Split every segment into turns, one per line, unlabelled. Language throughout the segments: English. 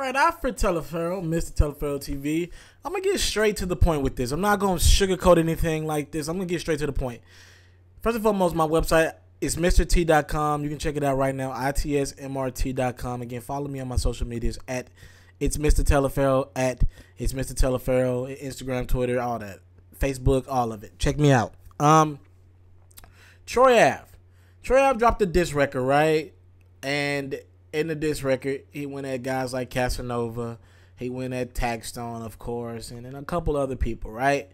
right, Alfred Teleferro, Mr. Teleferro TV. I'm going to get straight to the point with this. I'm not going to sugarcoat anything like this. I'm going to get straight to the point. First and foremost, my website is MrT.com. You can check it out right now, itsmrt.com. Again, follow me on my social medias at It's Mr. Teleferro, at It's Mr. Teleferro, Instagram, Twitter, all that. Facebook, all of it. Check me out. Troy Ave dropped a diss record, right? And in the diss record, he went at guys like Casanova. He went at Taxstone, of course, and then a couple other people, right?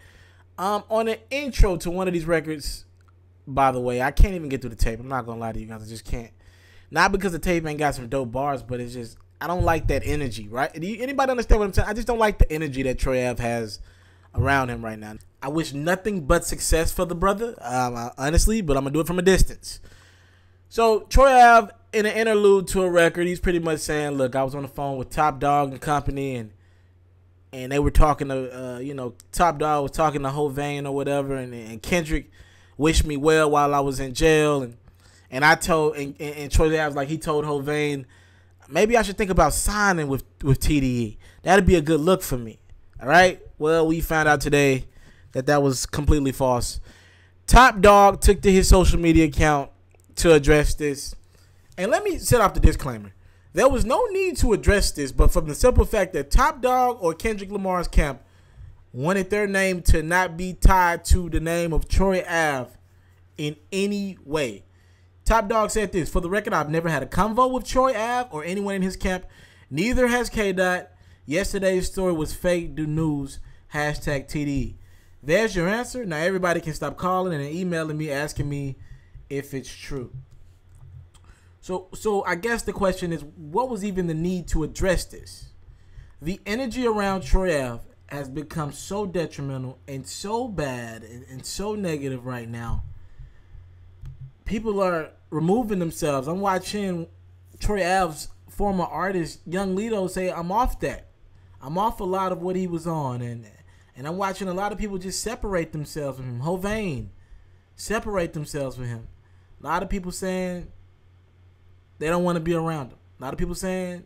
On the intro to one of these records, by the way, I can't even get through the tape. I'm not going to lie to you guys. I just can't. Not because the tape ain't got some dope bars, but it's just, I don't like that energy, right? Anybody understand what I'm saying? I just don't like the energy that Troy Ave has around him right now. I wish nothing but success for the brother, honestly, but I'm going to do it from a distance. So, Troy Ave, in an interlude to a record, he's pretty much saying, look, I was on the phone with Top Dawg and company, and they were talking to, Top Dawg was talking to Hovain or whatever, and Kendrick wished me well while I was in jail, and I told, and Troy Ave was like, he told Hovain, maybe I should think about signing with TDE. That'd be a good look for me, all right? Well, we found out today that was completely false. Top Dawg took to his social media account to address this. And let me set off the disclaimer. There was no need to address this, but from the simple fact that Top Dawg or Kendrick Lamar's camp wanted their name to not be tied to the name of Troy Ave in any way. Top Dawg said this, for the record, I've never had a convo with Troy Ave or anyone in his camp. Neither has K-Dot. Yesterday's story was fake news. #TDE. There's your answer. Now everybody can stop calling and emailing me asking me if it's true. So I guess the question is, what was even the need to address this? The energy around Troy Ave has become so detrimental and so bad and so negative right now. People are removing themselves. I'm watching Troy Ave's former artist, Young Lido, say, I'm off that. I'm off a lot of what he was on. And I'm watching a lot of people just separate themselves from him. Hovain, separate themselves from him. A lot of people saying they don't want to be around him. A lot of people saying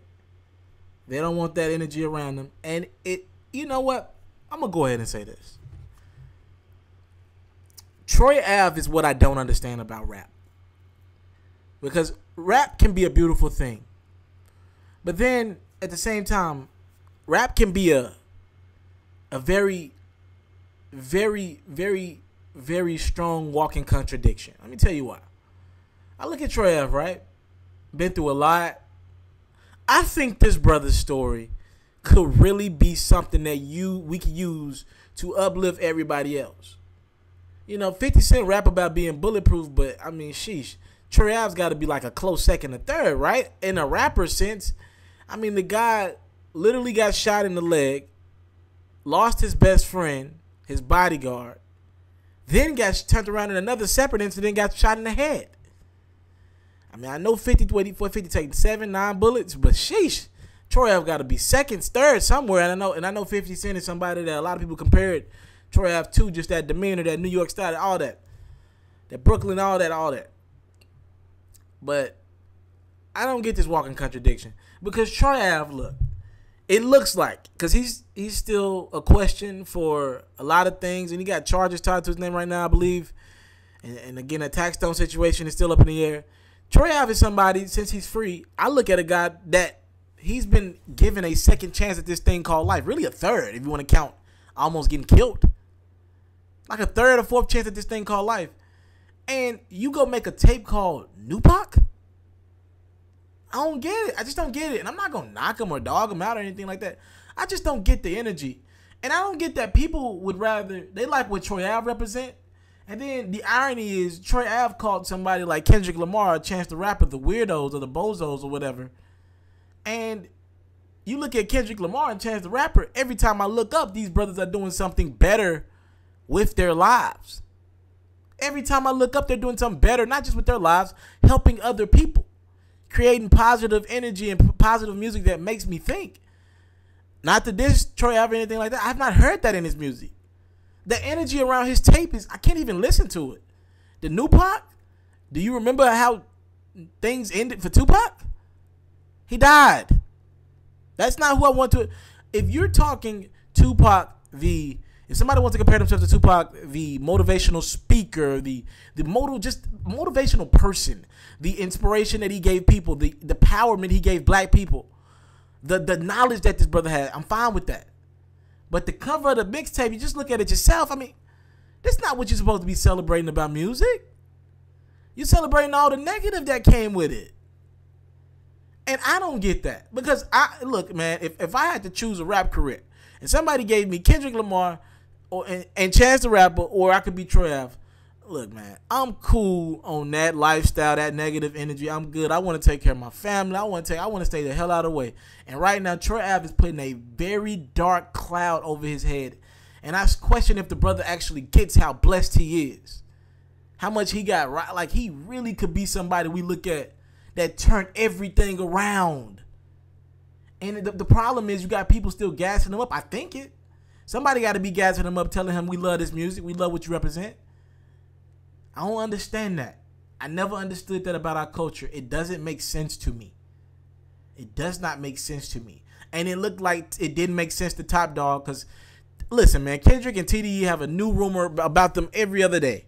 they don't want that energy around them. And you know what? I'm going to go ahead and say this. Troy Ave is what I don't understand about rap. Because rap can be a beautiful thing. But then, at the same time, rap can be a very, very, very, very strong walking contradiction. Let me tell you why. I look at Troy Ave, right? Been through a lot. I think this brother's story could really be something that we could use to uplift everybody else. 50 Cent rap about being bulletproof, but I mean, sheesh. Troy Ave's got to be like a close second or third, right? In a rapper sense. I mean, the guy literally got shot in the leg, lost his best friend, his bodyguard, then got turned around in another separate incident, got shot in the head. I mean, I know 50 taking 7-9 bullets, but sheesh, Troy Ave got to be second, third somewhere. And I know 50 Cent is somebody that a lot of people compared Troy Ave to, just that demeanor, that New York style, all that Brooklyn, all that. But I don't get this walking contradiction because Troy Ave, look, it looks like, because he's still a question for a lot of things, and he got charges tied to his name right now, I believe. And again, that Taxstone situation is still up in the air. Troy Ave is somebody, since he's free, I look at a guy that he's been given a second chance at this thing called life. Really a third, if you want to count almost getting killed. Like a third or fourth chance at this thing called life. And you go make a tape called Nupac? I don't get it. I just don't get it. And I'm not going to knock him or dog him out or anything like that. I just don't get the energy. And I don't get that people would rather, they like what Troy Ave represent. And then the irony is Troy Ave called somebody like Kendrick Lamar, Chance the Rapper, the weirdos or the bozos or whatever. And you look at Kendrick Lamar and Chance the Rapper, every time I look up, these brothers are doing something better with their lives. Every time I look up, they're doing something better, not just with their lives, helping other people, creating positive energy and positive music that makes me think. Not to diss Troy Ave or anything like that. I've not heard that in his music. The energy around his tape is, I can't even listen to it. The Nupac, do you remember how things ended for Tupac? He died. That's not who I want to. If you're talking Tupac, if somebody wants to compare themselves to Tupac, the motivational speaker, the motivational person, the inspiration that he gave people, the empowerment he gave black people, the knowledge that this brother had, I'm fine with that. But the cover of the mixtape, you just look at it yourself. I mean, that's not what you're supposed to be celebrating about music. You're celebrating all the negative that came with it. And I don't get that. Because, look, man, if I had to choose a rap career, and somebody gave me Kendrick Lamar and Chance the Rapper, or I could be Troy Ave, look, man, I'm cool on that lifestyle, that negative energy. I'm good. I want to take care of my family. I want to stay the hell out of the way. And right now, Troy Ave is putting a very dark cloud over his head. And I question if the brother actually gets how blessed he is. How much he got right. Like, he really could be somebody we look at that turned everything around. And the problem is you got people still gassing him up. I think it. Somebody got to be gassing him up, telling him we love this music. We love what you represent. I don't understand that. I never understood that about our culture. It doesn't make sense to me. It does not make sense to me. And it looked like it didn't make sense to Top Dawg because, listen, man, Kendrick and TDE have a new rumor about them every other day.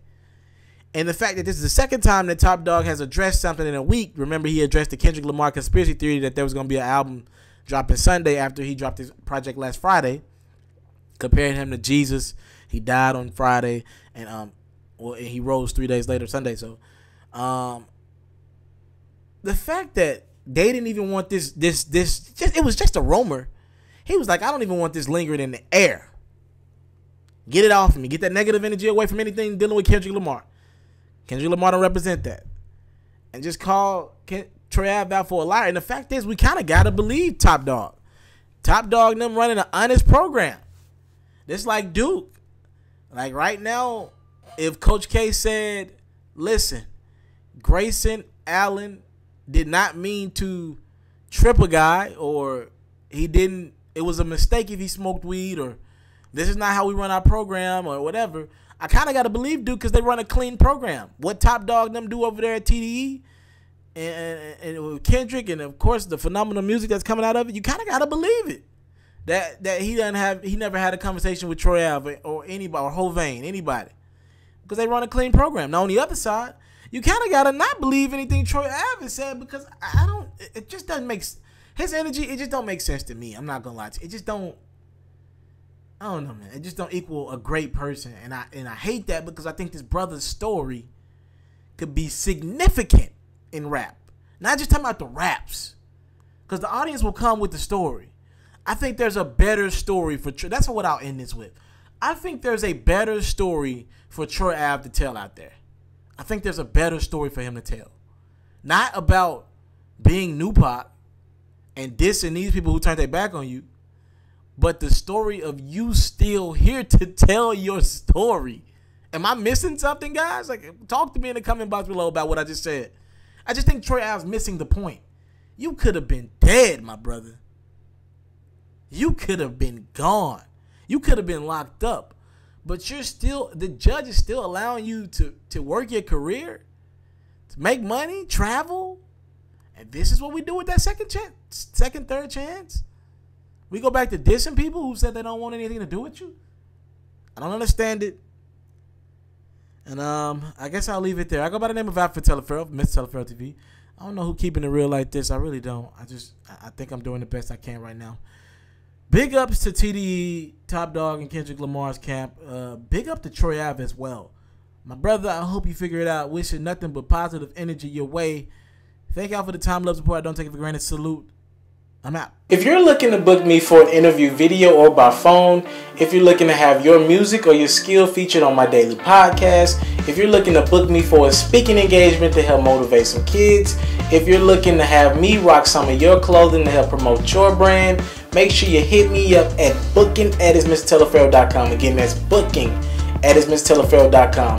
And the fact that this is the second time that Top Dawg has addressed something in a week. Remember, he addressed the Kendrick Lamar conspiracy theory that there was going to be an album dropping Sunday after he dropped his project last Friday, comparing him to Jesus. He died on Friday, and he rose 3 days later, Sunday. So, the fact that they didn't even want this it was just a rumor. He was like, I don't even want this lingering in the air. Get it off of me. Get that negative energy away from anything dealing with Kendrick Lamar. Kendrick Lamar don't represent that. And just call Troy Ave out for a liar. And the fact is, we kind of got to believe Top Dawg. Top Dawg and them running an honest program. Just like Duke. Like right now, if Coach K said, listen, Grayson Allen did not mean to trip a guy, or it was a mistake if he smoked weed, or this is not how we run our program, or whatever, I kind of got to believe Duke because they run a clean program. What Top Dawg them do over there at TDE and Kendrick, and of course the phenomenal music that's coming out of it, you kind of got to believe it. That he never had a conversation with Troy Ave or anybody, or Hovain, anybody, because they run a clean program. Now on the other side, you kind of got to not believe anything Troy Ave said, because it just doesn't make, his energy, it just don't make sense to me. I'm not going to lie to you. It just don't, I don't know, man. It just don't equal a great person. And I hate that, because I think this brother's story could be significant in rap. Not just talking about the raps, because the audience will come with the story. I think there's a better story for Troy. That's what I'll end this with. I think there's a better story for Troy Ave to tell out there. I think there's a better story for him to tell. Not about being Tupac and dissing these people who turned their back on you, but the story of you still here to tell your story. Am I missing something, guys? Like, talk to me in the comment box below about what I just said. I just think Troy Ave's missing the point. You could have been dead, my brother. You could have been gone. You could have been locked up. But you're still, the judge is still allowing you to work your career, to make money, travel. And this is what we do with that second chance, third chance. We go back to dissing people who said they don't want anything to do with you. I don't understand it. And I guess I'll leave it there. I go by the name of Alfred Teleferro, Mr. Teleferro TV. I don't know who keeping it real like this. I really don't. I think I'm doing the best I can right now. Big ups to TDE, Top Dawg, and Kendrick Lamar's camp. Big up to Troy Ave as well. My brother, I hope you figure it out. Wishing nothing but positive energy your way. Thank y'all for the time, love, support. I don't take it for granted. Salute. I'm out. If you're looking to book me for an interview video or by phone, if you're looking to have your music or your skill featured on my daily podcast, if you're looking to book me for a speaking engagement to help motivate some kids, if you're looking to have me rock some of your clothing to help promote your brand, make sure you hit me up at booking@mrteleferro.com. Again, that's booking@mrteleferro.com.